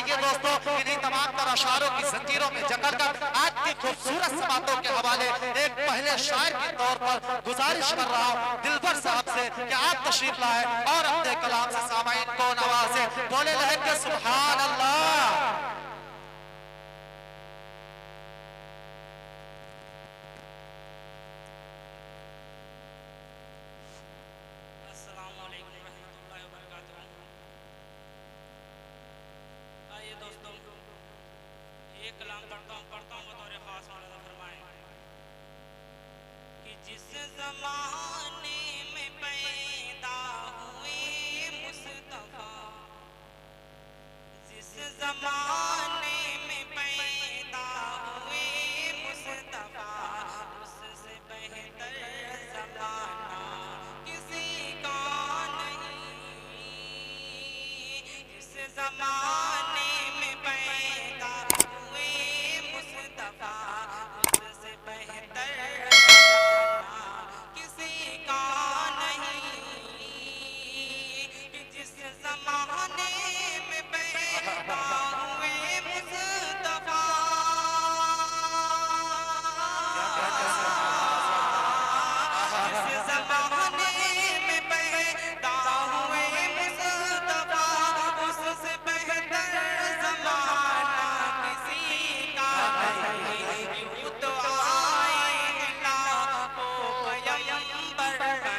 آئیے دوستو انہی تمام تر اشعاروں کی زنجیروں میں جکڑ کر آج کی خوبصورت سماعتوں کے حوالے ایک پہلے شاعر کے طور پر گزارش کر رہا ہوں دلبر صاحب سے کہ آپ تشریف لائیں اور اپنے کلام سے سامعین کو نوازیں. بولے لہر کے سبحان اللہ. السلام علیکم ورحمۃ اللہ وبرکاتہ. آئیے دوستوں یہ کلام پڑھتا ہوں بطور خاص مولانا فرمائیں کہ جس زمانے میں پیدا ہوئے مصطفیٰ، جس زمانے میں پیدا ہوئے مصطفیٰ، اس سے بہتر زمانہ کسی کا نہیں. اس زمانے میں پیدا ہوئے مصطفیٰ، اس سے بہتر زمانہ کسی کا نہیں. جس زمانے میں پیدا ہوئے مصطفیٰ، جس زمانے میں پیدا ہوئے مصطفیٰ، اس سے بہتر زمانہ کسی کا نہیں. یوں تو آئے ہیں لاکھوں پیغمبر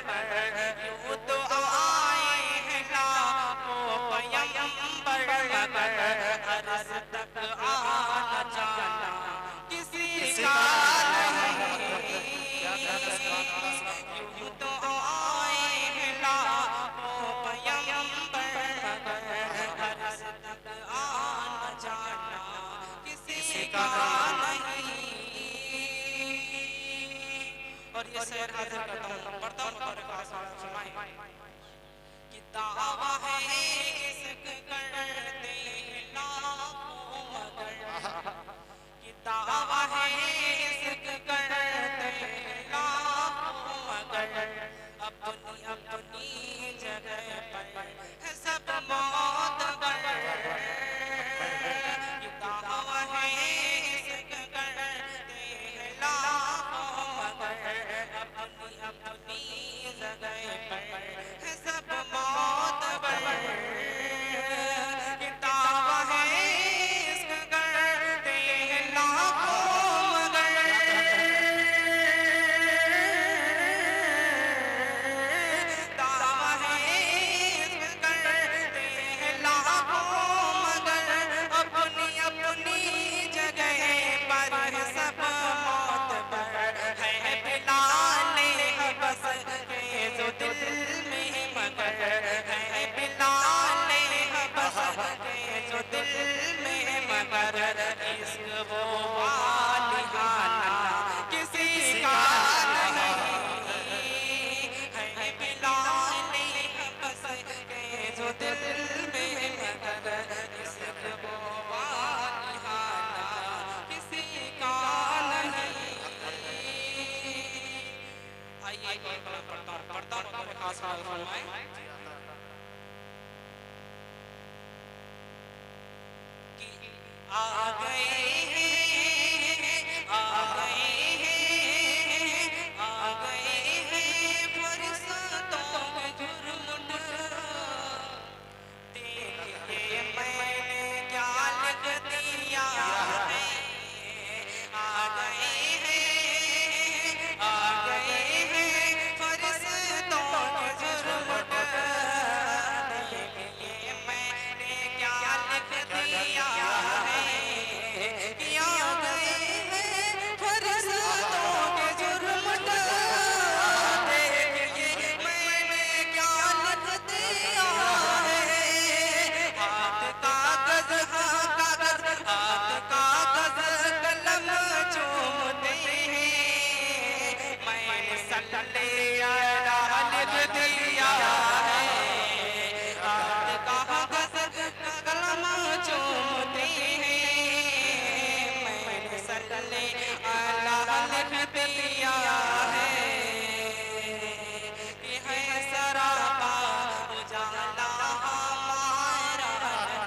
مگر، یوں تو آئے ہیں لاکھوں پیغمبر مگر، عرض تک آنا جانا کسی کا نہیں. یوں تو آئے ہیں لاکھوں پیغمبر مگر، عرض تک آنا جانا کسی کا نہیں. اور یہ شعر حاضر کرتا ہوں پڑھتا ہوں بطور خاص فرمائیں کہ دعویٰ ہے عشق کرتے ہیں لاکھوں مگر، کہ دعویٰ ہے عشق کرتے ہیں لاکھوں مگر، اپنی اپنی جگہ پر ہے سب معتبر. کہ دعویٰ ہے عشق کرتے ہیں لاکھوں مگر، اپنی اپنی جگہ پر ہے سب معتبر. کہ دعویٰ ہے عشق کرتے ہیں لاکھوں مگر، دعویٰ ہے عشق کرتے ہیں لاکھوں مگر، اپنی اپنی جگہ پر ہے سب معتبر. ہے بلال حبس کے جو دل میں مگر، ہے بلال حبس کے جو دل میں مگر، عشق وہ والہانہ کسی کا نہیں. ہے بلال حبس کے جو دل میں مگر، عشق وہ والہانہ کسی کا نہیں. آئیے ایک بار کلام پڑھتا ہوں بطور خاص فرمائیں کہ آ گئے ہیں، آ گئے ہیں، آ گئے ہیں فرشتوں کے جھرمٹ. دیکھیے میں نے کیا لکھ دیا ہے. آ گئے ہیں، آ گئے ہیں فرشتوں کے جھرمٹ. دیکھیے میں نے کیا لکھ دیا ہے. کہ آ گئے ہیں فرشتوں کے جھرمٹ. دیکھیے میں نے کیا لکھ دیا ہے. ہاتھ کاغذ، ہاں کاغذ، ہاتھ کاغذ قلم چومتے ہیں. میں نے صلی اللہ لکھ دیا ہے. ہاتھ کاغذ قلم چومتے ہیں. میں نے صلی اللہ لکھ دیا ہے. کہ ہے سراپا اجالا ہمارا